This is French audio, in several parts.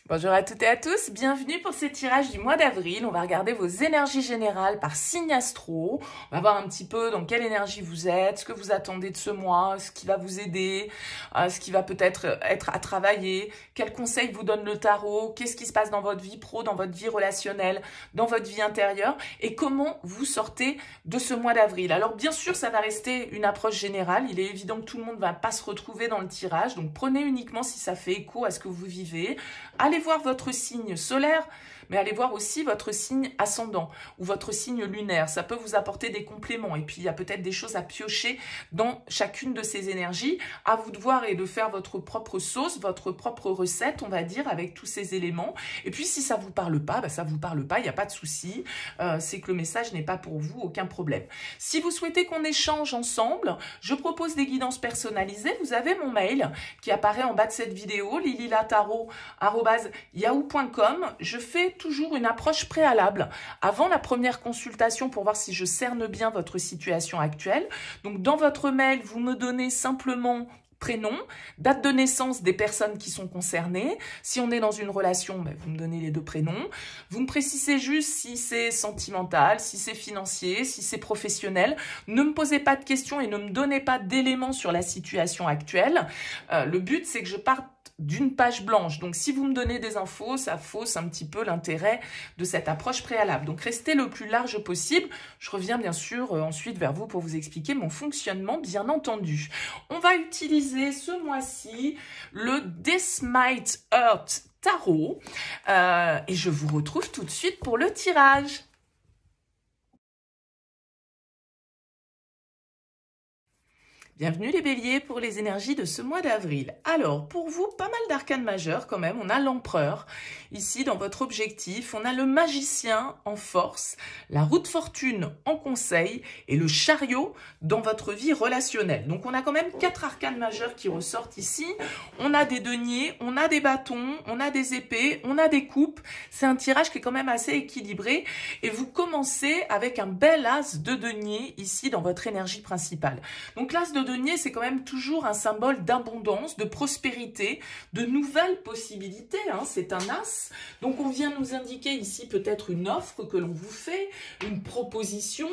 Bonjour à toutes et à tous, bienvenue pour ce tirage du mois d'avril. On va regarder vos énergies générales par signe astro. On va voir un petit peu dans quelle énergie vous êtes, ce que vous attendez de ce mois, ce qui va vous aider, ce qui va peut-être être à travailler, quels conseils vous donne le tarot, qu'est-ce qui se passe dans votre vie pro, dans votre vie relationnelle, dans votre vie intérieure et comment vous sortez de ce mois d'avril. Alors bien sûr, ça va rester une approche générale. Il est évident que tout le monde ne va pas se retrouver dans le tirage, donc prenez uniquement si ça fait écho à ce que vous vivez. Allez voir votre signe solaire, mais allez voir aussi votre signe ascendant ou votre signe lunaire. Ça peut vous apporter des compléments. Et puis, il y a peut-être des choses à piocher dans chacune de ces énergies. À vous de voir et de faire votre propre sauce, votre propre recette, on va dire, avec tous ces éléments. Et puis, si ça ne vous parle pas, ça ne vous parle pas, il n'y a pas de souci. C'est que le message n'est pas pour vous, aucun problème. Si vous souhaitez qu'on échange ensemble, je propose des guidances personnalisées. Vous avez mon mail qui apparaît en bas de cette vidéo, lililataro@yahoo.com. Je fais toujours une approche préalable avant la première consultation pour voir si je cerne bien votre situation actuelle. Donc, dans votre mail, vous me donnez simplement prénom, date de naissance des personnes qui sont concernées. Si on est dans une relation, vous me donnez les deux prénoms. Vous me précisez juste si c'est sentimental, si c'est financier, si c'est professionnel. Ne me posez pas de questions et ne me donnez pas d'éléments sur la situation actuelle. Le but, c'est que je parte d'une page blanche. Donc, si vous me donnez des infos, ça fausse un petit peu l'intérêt de cette approche préalable. Donc, restez le plus large possible. Je reviens bien sûr ensuite vers vous pour vous expliquer mon fonctionnement, bien entendu. On va utiliser ce mois-ci le This Might Hurt Tarot et je vous retrouve tout de suite pour le tirage. Bienvenue les béliers pour les énergies de ce mois d'avril. Alors, pour vous, pas mal d'arcanes majeures quand même. On a l'empereur ici dans votre objectif. On a le magicien en force, la roue de fortune en conseil et le chariot dans votre vie relationnelle. Donc, on a quand même 4 arcanes majeures qui ressortent ici. On a des deniers, on a des bâtons, on a des épées, on a des coupes. C'est un tirage qui est quand même assez équilibré. Et vous commencez avec un bel as de denier ici dans votre énergie principale. Donc, l'as de denier, c'est quand même toujours un symbole d'abondance, de prospérité, de nouvelles possibilités. C'est un as. Donc, on vient nous indiquer ici peut-être une offre que l'on vous fait, une proposition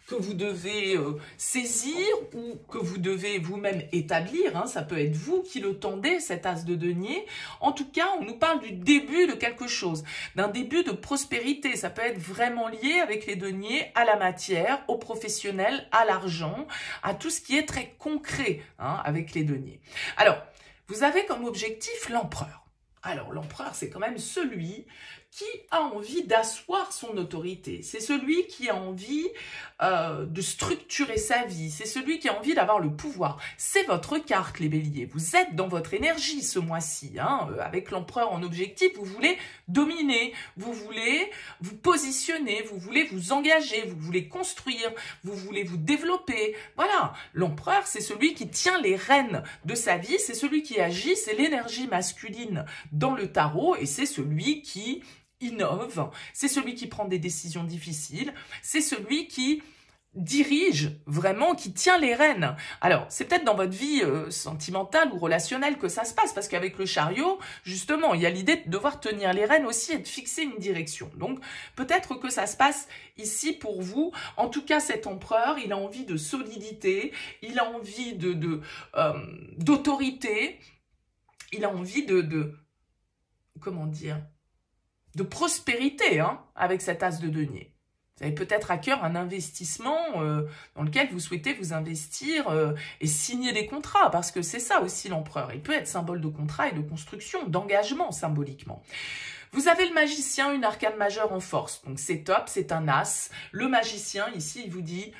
que vous devez saisir ou que vous devez vous-même établir. Ça peut être vous qui le tendez, cet as de denier. En tout cas, on nous parle du début de quelque chose, d'un début de prospérité. Ça peut être vraiment lié avec les deniers à la matière, au professionnel, à l'argent, à tout ce qui est très concret avec les deniers. Alors, vous avez comme objectif l'empereur. Alors, l'empereur, c'est quand même celui qui a envie d'asseoir son autorité. C'est celui qui a envie de structurer sa vie. C'est celui qui a envie d'avoir le pouvoir. C'est votre carte, les béliers. Vous êtes dans votre énergie ce mois-ci. Avec l'empereur en objectif, vous voulez dominer, vous voulez vous positionner, vous voulez vous engager, vous voulez construire, vous voulez vous développer. Voilà, l'empereur, c'est celui qui tient les rênes de sa vie, c'est celui qui agit, c'est l'énergie masculine dans le tarot et c'est celui qui innove, c'est celui qui prend des décisions difficiles, c'est celui qui dirige vraiment, qui tient les rênes. Alors, c'est peut-être dans votre vie sentimentale ou relationnelle que ça se passe, parce qu'avec le chariot, justement, il y a l'idée de devoir tenir les rênes aussi et de fixer une direction. Donc, peut-être que ça se passe ici pour vous. En tout cas, cet empereur, il a envie de solidité, il a envie d'autorité, il a envie comment dire, de prospérité avec cet as de denier. Vous avez peut-être à cœur un investissement dans lequel vous souhaitez vous investir et signer des contrats, parce que c'est ça aussi l'empereur. Il peut être symbole de contrat et de construction, d'engagement symboliquement. Vous avez le magicien, une arcane majeure en force. Donc c'est top, c'est un as. Le magicien, ici, il vous dit...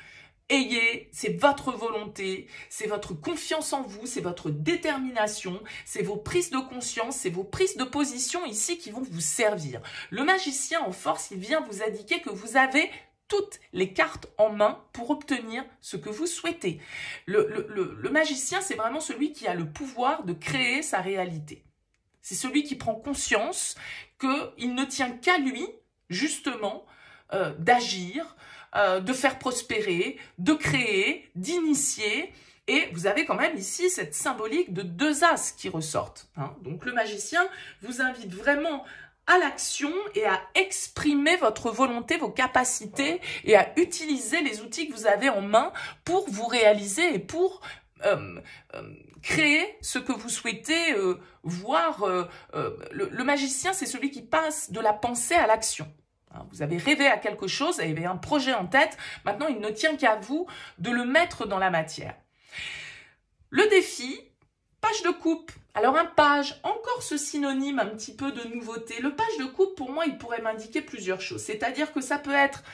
c'est votre volonté, c'est votre confiance en vous, c'est votre détermination, c'est vos prises de conscience, c'est vos prises de position ici qui vont vous servir. Le magicien en force, il vient vous indiquer que vous avez toutes les cartes en main pour obtenir ce que vous souhaitez. Le magicien, c'est vraiment celui qui a le pouvoir de créer sa réalité. C'est celui qui prend conscience qu'il ne tient qu'à lui, justement, d'agir, de faire prospérer, de créer, d'initier Et vous avez quand même ici cette symbolique de 2 as qui ressortent, hein. Donc le magicien vous invite vraiment à l'action et à exprimer votre volonté, vos capacités et à utiliser les outils que vous avez en main pour vous réaliser et pour créer ce que vous souhaitez voir. Le magicien, c'est celui qui passe de la pensée à l'action. Vous avez rêvé à quelque chose, vous avez un projet en tête, maintenant il ne tient qu'à vous de le mettre dans la matière. Le défi, page de coupe. Alors un page, encore ce synonyme un petit peu de nouveauté. Le page de coupe, pour moi, il pourrait m'indiquer plusieurs choses. C'est-à-dire que ça peut être...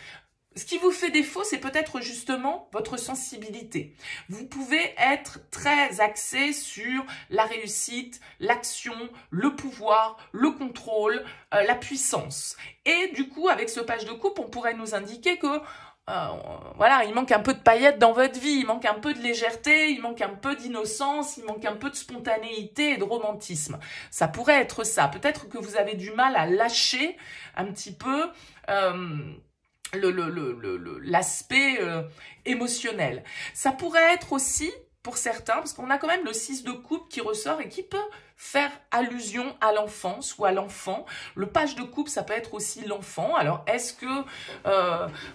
Ce qui vous fait défaut, c'est peut-être justement votre sensibilité. Vous pouvez être très axé sur la réussite, l'action, le pouvoir, le contrôle, la puissance. Et du coup, avec ce page de coupe, on pourrait nous indiquer que voilà, il manque un peu de paillettes dans votre vie, il manque un peu de légèreté, il manque un peu d'innocence, il manque un peu de spontanéité et de romantisme. Ça pourrait être ça. Peut-être que vous avez du mal à lâcher un petit peu l'aspect émotionnel. Ça pourrait être aussi, pour certains, parce qu'on a quand même le 6 de coupe qui ressort et qui peut faire allusion à l'enfance ou à l'enfant. Le page de coupe, ça peut être aussi l'enfant. Alors, est-ce que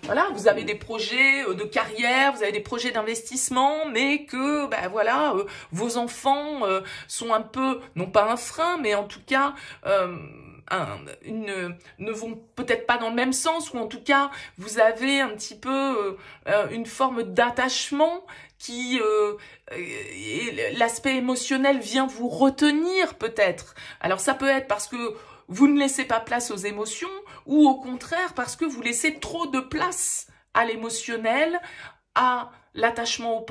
voilà, vous avez des projets de carrière, vous avez des projets d'investissement, mais que voilà, vos enfants sont un peu, non pas un frein, mais en tout cas ne vont peut-être pas dans le même sens, ou en tout cas, vous avez un petit peu une forme d'attachement qui, l'aspect émotionnel vient vous retenir peut-être. Alors ça peut être parce que vous ne laissez pas place aux émotions, ou au contraire parce que vous laissez trop de place à l'émotionnel, à l'attachement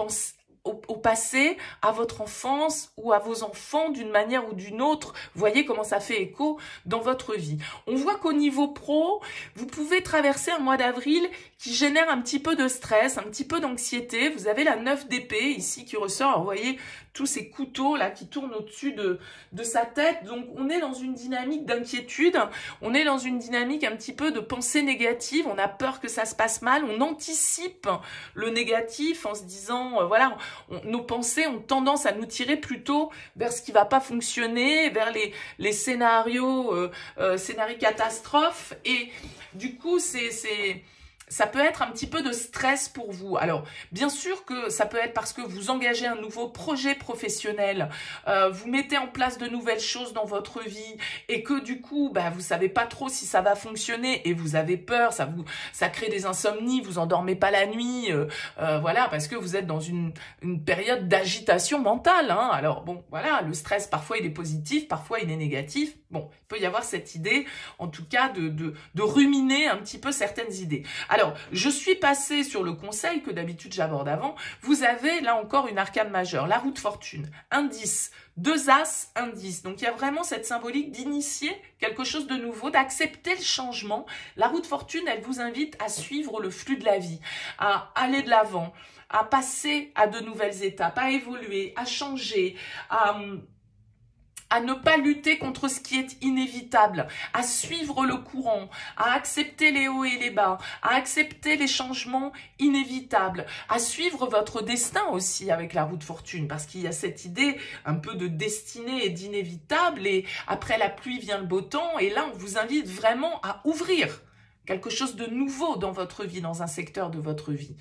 au passé, à votre enfance ou à vos enfants d'une manière ou d'une autre. Vous voyez comment ça fait écho dans votre vie. On voit qu'au niveau pro, vous pouvez traverser un mois d'avril qui génère un petit peu de stress, un petit peu d'anxiété. Vous avez la 9 d'épée ici qui ressort. Alors, vous voyez tous ces couteaux là qui tournent au-dessus de sa tête. Donc on est dans une dynamique d'inquiétude, on est dans une dynamique un petit peu de pensée négative, on a peur que ça se passe mal, on anticipe le négatif en se disant, voilà, nos pensées ont tendance à nous tirer plutôt vers ce qui va pas fonctionner, vers les scénarios, scénarios catastrophes, et du coup ça peut être un petit peu de stress pour vous. Alors, bien sûr que ça peut être parce que vous engagez un nouveau projet professionnel, vous mettez en place de nouvelles choses dans votre vie et que du coup, vous savez pas trop si ça va fonctionner et vous avez peur, ça crée des insomnies, vous endormez pas la nuit, voilà, parce que vous êtes dans une période d'agitation mentale, hein. Alors bon, voilà, le stress, parfois il est positif, parfois il est négatif. Bon, il peut y avoir cette idée, en tout cas, de ruminer un petit peu certaines idées. Alors, je suis passée sur le conseil que d'habitude j'aborde avant. Vous avez là encore une arcane majeure, la roue de fortune, un 10, 2 as, un 10. Donc, il y a vraiment cette symbolique d'initier quelque chose de nouveau, d'accepter le changement. La roue de fortune, elle vous invite à suivre le flux de la vie, à aller de l'avant, à passer à de nouvelles étapes, à évoluer, à changer, à ne pas lutter contre ce qui est inévitable, à suivre le courant, à accepter les hauts et les bas, à accepter les changements inévitables, à suivre votre destin aussi avec la roue de fortune, parce qu'il y a cette idée un peu de destinée et d'inévitable, et après la pluie vient le beau temps, et là on vous invite vraiment à ouvrir quelque chose de nouveau dans votre vie, dans un secteur de votre vie.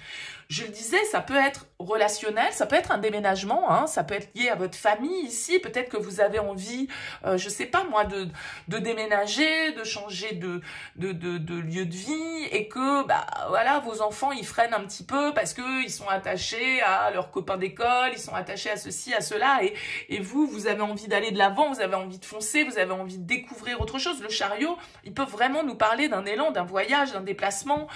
Je le disais, ça peut être relationnel, ça peut être un déménagement, hein, ça peut être lié à votre famille ici, peut-être que vous avez envie, je sais pas moi, de déménager, de changer de lieu de vie, et que voilà, vos enfants ils freinent un petit peu parce que ils sont attachés à leurs copains d'école, ils sont attachés à ceci, à cela, et vous avez envie d'aller de l'avant, vous avez envie de foncer, vous avez envie de découvrir autre chose. Le chariot, il peut vraiment nous parler d'un élan, d'un voyage, d'un déplacement,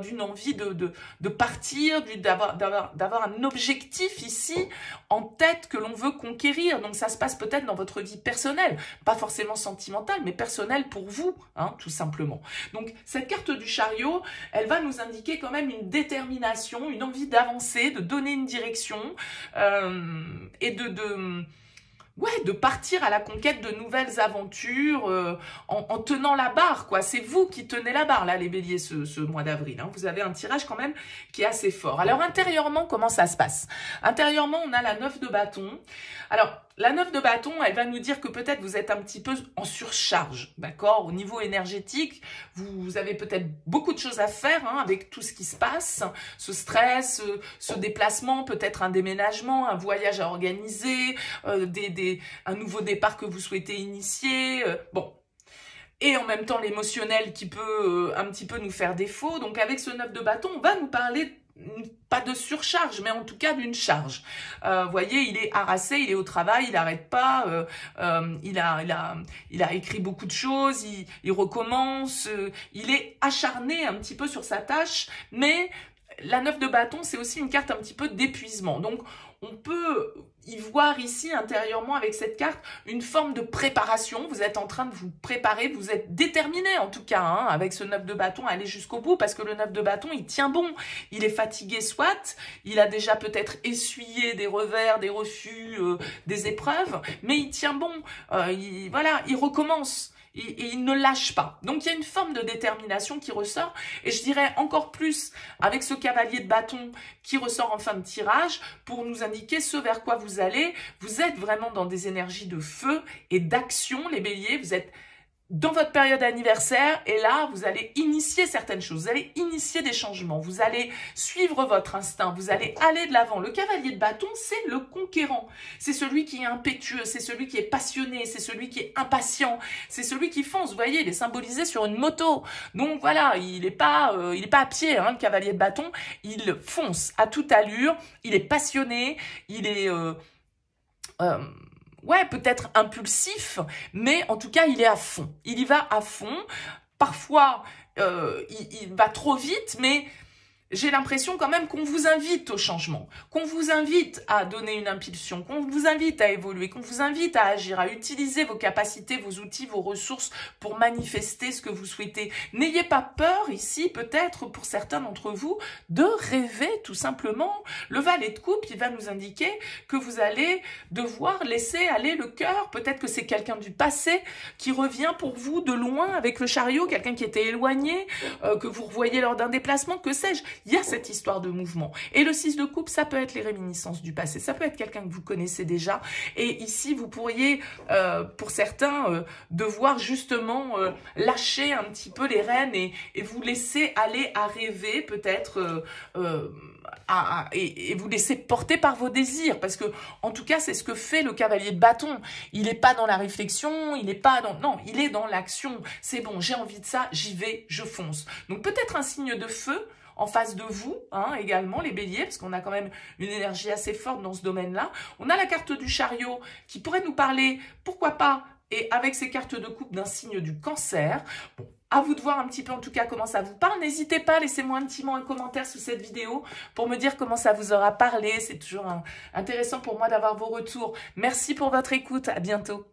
d'une envie de partir, d'avoir un objectif ici en tête que l'on veut conquérir. Donc ça se passe peut-être dans votre vie personnelle, pas forcément sentimentale, mais personnelle pour vous, hein, tout simplement. Donc cette carte du chariot, elle va nous indiquer quand même une détermination, une envie d'avancer, de donner une direction, et ouais, de partir à la conquête de nouvelles aventures en tenant la barre, quoi. C'est vous qui tenez la barre, là, les béliers, ce mois d'avril. Hein. Vous avez un tirage quand même qui est assez fort. Alors, intérieurement, comment ça se passe? Intérieurement, on a la 9 de bâton. Alors, la 9 de bâton, elle va nous dire que peut-être vous êtes un petit peu en surcharge, d'accord? Au niveau énergétique, vous avez peut-être beaucoup de choses à faire hein, avec tout ce qui se passe, ce stress, ce déplacement, peut-être un déménagement, un voyage à organiser, un nouveau départ que vous souhaitez initier, bon. Et en même temps, l'émotionnel qui peut un petit peu nous faire défaut. Donc, avec ce 9 de bâton, on va nous parler pas de surcharge, mais en tout cas d'une charge. Vous voyez, il est harassé, il est au travail, il n'arrête pas, il a écrit beaucoup de choses, il recommence, il est acharné un petit peu sur sa tâche, mais la 9 de bâton, c'est aussi une carte un petit peu d'épuisement. Donc, on peut y voir ici intérieurement avec cette carte une forme de préparation. Vous êtes en train de vous préparer, vous êtes déterminé en tout cas hein, avec ce 9 de bâton à aller jusqu'au bout parce que le 9 de bâton il tient bon. Il est fatigué soit, il a déjà peut-être essuyé des revers, des refus, des épreuves, mais il tient bon. Voilà, il recommence. Et il ne lâche pas. Donc, il y a une forme de détermination qui ressort. Et je dirais encore plus avec ce cavalier de bâton qui ressort en fin de tirage pour nous indiquer ce vers quoi vous allez. Vous êtes vraiment dans des énergies de feu et d'action, les béliers. Vous êtes dans votre période anniversaire et là, vous allez initier certaines choses, vous allez initier des changements, vous allez suivre votre instinct, vous allez aller de l'avant. Le cavalier de bâton, c'est le conquérant, c'est celui qui est impétueux, c'est celui qui est passionné, c'est celui qui est impatient, c'est celui qui fonce, vous voyez, il est symbolisé sur une moto. Donc voilà, il n'est pas à pied, hein, le cavalier de bâton, il fonce à toute allure, il est passionné, il est... ouais, peut-être impulsif, mais en tout cas, il est à fond. Il y va à fond. Parfois, il va trop vite, mais j'ai l'impression quand même qu'on vous invite au changement, qu'on vous invite à donner une impulsion, qu'on vous invite à évoluer, qu'on vous invite à agir, à utiliser vos capacités, vos outils, vos ressources pour manifester ce que vous souhaitez. N'ayez pas peur ici, peut-être pour certains d'entre vous, de rêver tout simplement. Le valet de coupe, il va nous indiquer que vous allez devoir laisser aller le cœur. Peut-être que c'est quelqu'un du passé qui revient pour vous de loin avec le chariot, quelqu'un qui était éloigné, que vous revoyez lors d'un déplacement, que sais-je. Il y a cette histoire de mouvement. Et le 6 de coupe, ça peut être les réminiscences du passé. Ça peut être quelqu'un que vous connaissez déjà. Et ici, vous pourriez, pour certains, devoir justement lâcher un petit peu les rênes et vous laisser aller à rêver peut-être et vous laisser porter par vos désirs. Parce que, en tout cas, c'est ce que fait le cavalier de bâton. Il n'est pas dans la réflexion, il n'est pas dans... Non, il est dans l'action. C'est bon, j'ai envie de ça, j'y vais, je fonce. Donc peut-être un signe de feu en face de vous, hein, également, les béliers, parce qu'on a quand même une énergie assez forte dans ce domaine-là. On a la carte du chariot qui pourrait nous parler, pourquoi pas, et avec ces cartes de coupe d'un signe du cancer. Bon, à vous de voir un petit peu en tout cas comment ça vous parle. N'hésitez pas, laissez-moi un petit mot, un commentaire sous cette vidéo pour me dire comment ça vous aura parlé. C'est toujours intéressant pour moi d'avoir vos retours. Merci pour votre écoute, à bientôt.